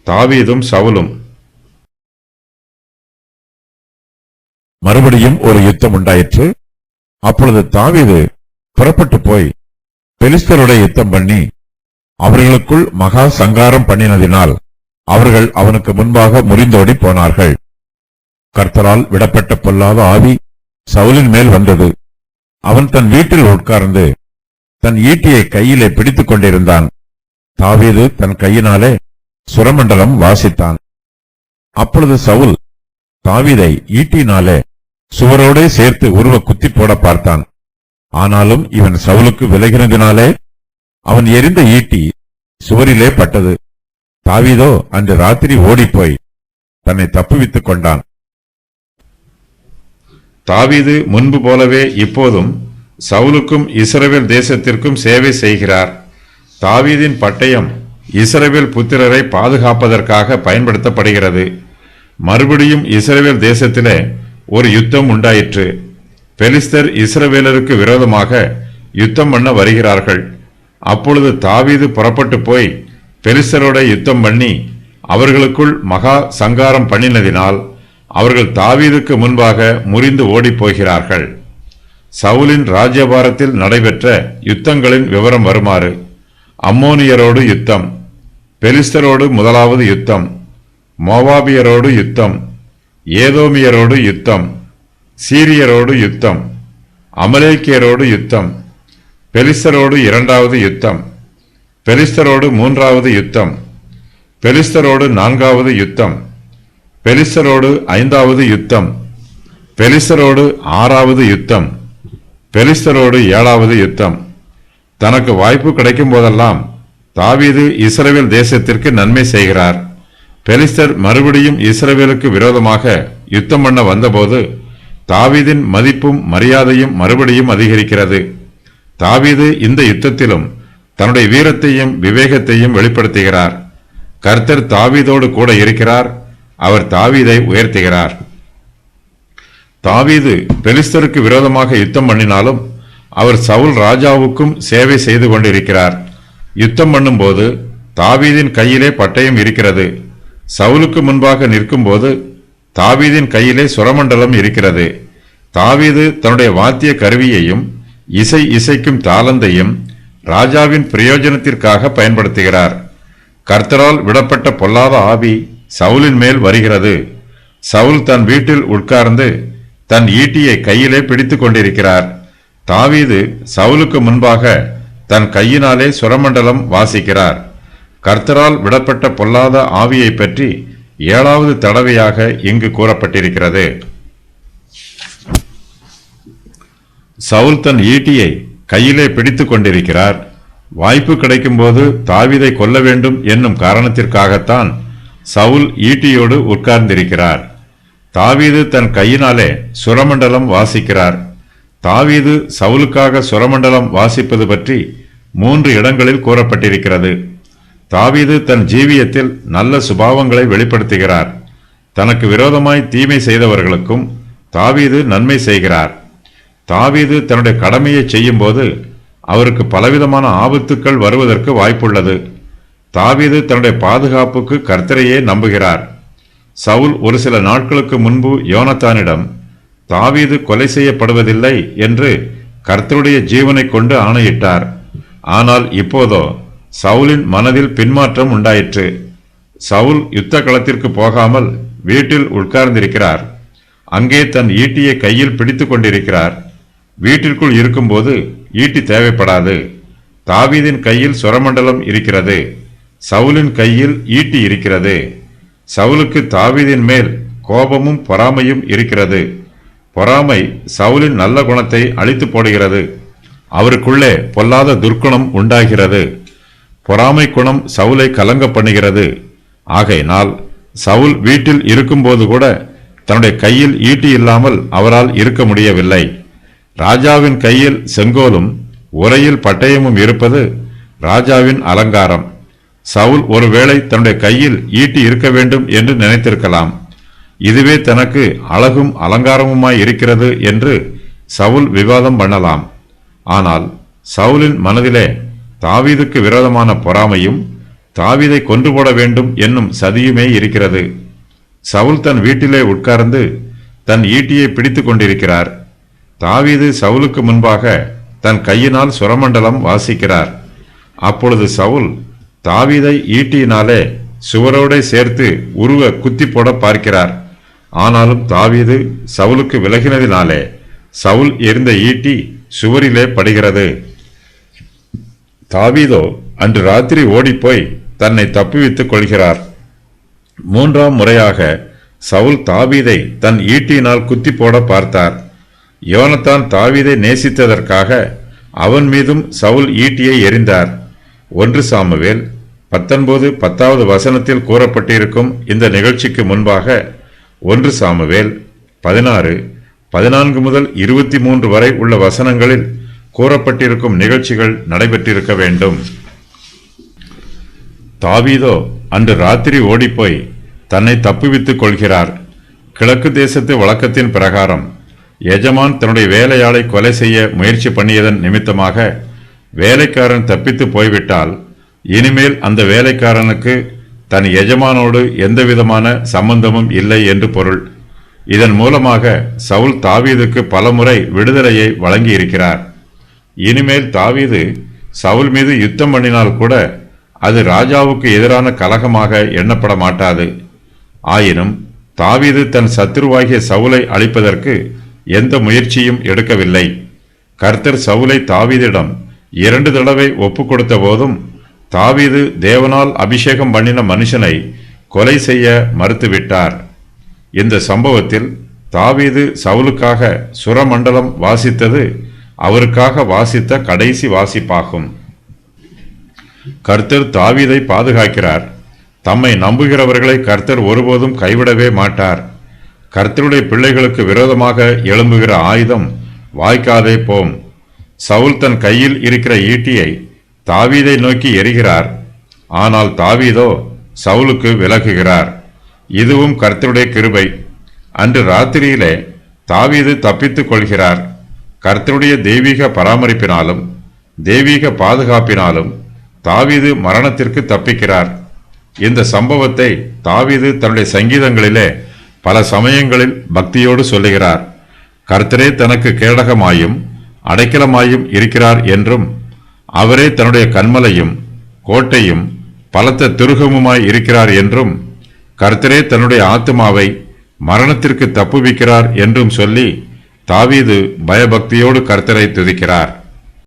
தாவீதும் சவுலும். மறுபடியும் ஒரு யுத்தம் உண்டாயிற்று. அப்பொழுது தாவீது புறப்பட்டு போய் பெலிஸ்தருடைய யுத்தம் பண்ணி அவர்களுக்குள் மகா சங்காரம் பண்ணினதினால் அவர்கள் அவனுக்கு முன்பாக முறிந்தோடி போனார்கள். கர்த்தரால் விடப்பட்ட பொல்லாத ஆவி சவுலின் மேல் வந்தது. அவன் தன் வீட்டில் உட்கார்ந்து தன் ஈட்டியை கையிலே பிடித்துக் கொண்டிருந்தான். தாவீது தன் கையினாலே சுரமண்டலம் வாசித்தான். அப்பொழுது சவுல் தாவீதை ஈட்டினாலே சுவரோடே சேர்த்து உருவ குத்தி போட பார்த்தான். ஆனாலும் இவன் சவுலுக்கு விலகினதினாலே அவன் எறிந்த ஈட்டி சுவரிலே பட்டது. தாவீதோ அன்று ராத்திரி ஓடிப்போய் தன்னை தப்புவித்துக் கொண்டான். தாவீது முன்பு போலவே இப்போதும் சவுலுக்கும் இஸ்ரவேல் தேசத்திற்கும் சேவை செய்கிறார். தாவீதின் பட்டயம் இஸ்ரவேல் புத்திரரை பாதுகாப்பதற்காக பயன்படுத்தப்படுகிறது. மறுபடியும் இஸ்ரவேல் தேசத்திலே ஒரு யுத்தம் உண்டாயிற்று. பெலிஸ்தர் இஸ்ரவேலருக்கு விரோதமாக யுத்தம் பண்ண வருகிறார்கள். அப்பொழுது தாவீது புறப்பட்டு போய் பெலிஸ்தரோட யுத்தம் பண்ணி அவர்களுக்குள் மகா சங்காரம் பண்ணினதினால் அவர்கள் தாவீதுக்கு முன்பாக முறிந்து ஓடிப் போகிறார்கள். சவுலின் ராஜ்யபாரத்தில் நடைபெற்ற யுத்தங்களின் விவரம் வருமாறு: அம்மோனியரோடு யுத்தம், பெலிஸ்தரோடு முதலாவது யுத்தம், மோவாபியரோடு யுத்தம், ஏதோமியரோடு யுத்தம், சீரியரோடு யுத்தம், அமலேக்கியரோடு யுத்தம், பெலிஸ்தரோடு இரண்டாவது யுத்தம், பெலிஸ்தரோடு மூன்றாவது யுத்தம், பெலிஸ்தரோடு நான்காவது யுத்தம், பெலிஸ்தரோடு ஐந்தாவது யுத்தம், பெலிஸ்தரோடு ஆறாவது யுத்தம், பெலிஸ்தரோடு ஏழாவது யுத்தம். தனக்கு வாய்ப்பு கிடைக்கும் போதெல்லாம் தாவீது இஸ்ரவேல் தேசத்திற்கு நன்மை செய்கிறார். பெலிஸ்தர் மறுபடியும் இஸ்ரவேலுக்கு விரோதமாக யுத்தம் பண்ண வந்தபோது தாவீதின் மதிப்பும் மரியாதையும் மறுபடியும் அதிகரிக்கிறது. தாவீது இந்த யுத்தத்திலும் தன்னுடைய வீரத்தையும் விவேகத்தையும் வெளிப்படுத்துகிறார். கர்த்தர் தாவீதோடு கூட இருக்கிறார். அவர் தாவீதை உயர்த்துகிறார். தாவீது பெலிஸ்தருக்கு விரோதமாக யுத்தம் பண்ணினாலும் அவர் சவுல் ராஜாவுக்கும் சேவை செய்து கொண்டிருக்கிறார். யுத்தம் பண்ணும்போது தாவீதின் கையிலே பட்டயம் இருக்கிறது. சவுலுக்கு முன்பாக நிற்கும் போது தாவீதின் கையிலே சுரமண்டலம் இருக்கிறது. தாவீது தன்னுடைய வாத்திய கருவியையும் இசைக்கும் தாளந்தையும் ராஜாவின் பிரயோஜனத்திற்காக பயன்படுத்துகிறார். கர்த்தரால் விடப்பட்ட பொல்லாத ஆவி சவுலின் மேல் வருகிறது. சவுல் தன் வீட்டில் உட்கார்ந்து தன் ஈட்டியை கையிலே பிடித்துக் கொண்டிருக்கிறார். தாவீது சவுலுக்கு முன்பாக தன் கையினாலே சுரமண்டலம் வாசிக்கிறார். கர்த்தரால் விடப்பட்ட பொல்லாத ஆவியை பற்றி 7வது தடவையாக இங்கு கூறப்பட்டிருக்கிறது. சவுல் தன் ஈட்டியை கையிலே பிடித்துக் கொண்டிருக்கிறார். வாய்ப்பு கிடைக்கும் போது தாவீதை கொல்ல வேண்டும் என்னும் காரணத்திற்காகத்தான் சவுல் ஈட்டியோடு உட்கார்ந்திருக்கிறார். தாவீது தன் கையினாலே சுரமண்டலம் வாசிக்கிறார். தாவீது சவுலுக்காக சுரமண்டலம் வாசிப்பது பற்றி 3 இடங்களில் கூறப்பட்டிருக்கிறது. தாவீது தன் ஜீவியத்தில் நல்ல சுபாவங்களை வெளிப்படுத்துகிறார். தனக்கு விரோதமாய் தீமை செய்தவர்களுக்கும் தாவீது நன்மை செய்கிறார். தாவீது தன்னுடைய கடமையை செய்யும் போது அவருக்கு பலவிதமான ஆபத்துக்கள் வருவதற்கு வாய்ப்புள்ளது. தாவீது தன்னுடைய பாதுகாப்புக்கு கர்த்தரையே நம்புகிறார். சவுல் ஒரு சில நாட்களுக்கு முன்பு யோனத்தானிடம் தாவீது கொலை செய்யப்படுவதில்லை என்று கர்த்தருடைய ஜீவனை கொண்டு ஆணையிட்டார். ஆனால் இப்போதோ சவுலின் மனதில் பின்மாற்றம் உண்டாயிற்று. சவுல் யுத்த களத்திற்கு போகாமல் வீட்டில் உட்கார்ந்திருக்கிறார். அங்கே தன் ஈட்டியை கையில் பிடித்துக் கொண்டிருக்கிறார். வீட்டிற்குள் இருக்கும்போது ஈட்டி தேவைப்படாது. தாவீதின் கையில் சுரமண்டலம் இருக்கிறது. சவுலின் கையில் ஈட்டி இருக்கிறது. சவுலுக்கு தாவீதின் மேல் கோபமும் பொறாமையும் இருக்கிறது. பொறாமை சவுலின் நல்ல குணத்தை அழித்து போடுகிறது. அவருக்குள்ளே பொல்லாத துர்க்குணம் உண்டாகிறது. பொறாமை குணம் சவுலை கலங்க பண்ணுகிறது. ஆகையினால் சவுல் வீட்டில் இருக்கும்போது கூட தன்னுடைய கையில் ஈட்டி இல்லாமல் அவரால் இருக்க முடியவில்லை. ராஜாவின் கையில் செங்கோலும் உரையில் பட்டயமும் இருப்பது ராஜாவின் அலங்காரம். சவுல் ஒருவேளை தன்னுடைய கையில் ஈட்டி இருக்க வேண்டும் என்று நினைத்திருக்கலாம். இதுவே தனக்கு அழகும் அலங்காரமுமாய் இருக்கிறது என்று சவுல் விவாதம் பண்ணலாம். ஆனால் சவுலின் மனதிலே தாவீதுக்கு விரோதமான பொறாமையும் தாவீதை கொன்று போட வேண்டும் என்னும் சதியுமே இருக்கிறது. சவுல் தன் வீட்டிலே உட்கார்ந்து தன் ஈட்டியை பிடித்துக் கொண்டிருக்கிறார். தாவீது சவுலுக்கு முன்பாக தன் கையினால் சுரமண்டலம் வாசிக்கிறார். அப்பொழுது சவுல் தாவீதை ஈட்டியினாலே சுவரோடே சேர்த்து உருவ குத்தி போட பார்க்கிறார். ஆனாலும் தாவீது சவுலுக்கு விலகினதினாலே சவுல் எறிந்த ஈட்டி சுவரிலே படுகிறது. தாவீதோ அன்று ராத்திரி ஓடிப்போய் தன்னை தப்புவித்துக் கொள்கிறார். 3ஆம் முறையாக சவுல் தாவீதை தன் ஈட்டியினால் குத்தி போட பார்த்தார். யோனத்தான் தாவீதை நேசித்ததற்காக அவன் மீதும் சவுல் ஈட்டியை எறிந்தார். 1 சாமுவேல் 19:10 வசனத்தில் கூறப்பட்டிருக்கும் இந்த நிகழ்ச்சிக்கு முன்பாக 1 சாமுவேல் 16:14 முதல் 23 வரை உள்ள வசனங்களில் கூறப்பட்டிருக்கும் நிகழ்ச்சிகள் நடைபெற்றிருக்க வேண்டும். தாவீதோ அன்று ராத்திரி ஓடிப்போய் தன்னை தப்புவித்துக் கொள்கிறார். கிழக்கு தேசத்து வழக்கத்தின் பிரகாரம் எஜமான் தன்னுடைய வேலையாளை கொலை செய்ய முயற்சி பண்ணியதன் நிமித்தமாக வேலைக்காரன் தப்பித்து போய்விட்டால் இனிமேல் அந்த வேலைக்காரனுக்கு தன் எஜமானோடு எந்தவிதமான சம்பந்தமும் இல்லை என்று பொருள். இதன் மூலமாக சவுல் தாவீதுக்கு பலமுறை விடுதலையை வழங்கியிருக்கிறார். இனிமேல் தாவீது சவுல் மீது யுத்தம் பண்ணினால் கூட அது ராஜாவுக்கு எதிரான கலகமாக எண்ணப்பட மாட்டாது. ஆயினும் தாவீது தன் சத்துருவாகிய சவுலை அழிப்பதற்கு எந்த முயற்சியும் எடுக்கவில்லை. கர்த்தர் சவுலை தாவீதிடம் 2 தடவை ஒப்புக் கொடுத்த போதும் தாவீது தேவனால் அபிஷேகம் பண்ணின மனுஷனை கொலை செய்ய மறுத்துவிட்டார். இந்த சம்பவத்தில் தாவீது சவுலுக்காக சுரமண்டலம் வாசித்தது அவருக்காக வாசித்த கடைசி வாசிப்பாகும். கர்த்தர் தாவீதை பாதுகாக்கிறார். தம்மை நம்புகிறவர்களை கர்த்தர் ஒருபோதும் கைவிடவே மாட்டார். கர்த்தருடைய பிள்ளைகளுக்கு விரோதமாக எழும்புகிற ஆயுதம் வாய்க்காதே போம். சவுல் தன் கையில் இருக்கிற ஈட்டியை தாவீதை நோக்கி எறிகிறார். ஆனால் தாவீதோ சவுலுக்கு விலகுகிறார். இதுவும் கர்த்தருடைய கிருபை. அன்று ராத்திரியிலே தாவீது தப்பித்துக் கொள்கிறார். கர்த்தருடைய தெய்வீக பராமரிப்பினாலும் தெய்வீக பாதுகாப்பினாலும் தாவீது மரணத்திற்கு தப்பிக்கிறார். இந்த சம்பவத்தை தாவீது தன்னுடைய சங்கீதங்களிலே பல சமயங்களில் பக்தியோடு சொல்லுகிறார். கர்த்தரே தனக்கு கேடகமாயும் அடைக்கலமாயும் இருக்கிறார் என்றும் அவரே தன்னுடைய கன்மலையும் கோட்டையும் பலத்த துருகமுமாய் இருக்கிறார் என்றும் கர்த்தரே தன்னுடைய ஆத்துமாவை மரணத்திற்கு தப்புவிக்கிறார் என்றும் சொல்லி தாவீது பயபக்தியோடு கர்த்தரை துதிக்கிறார்.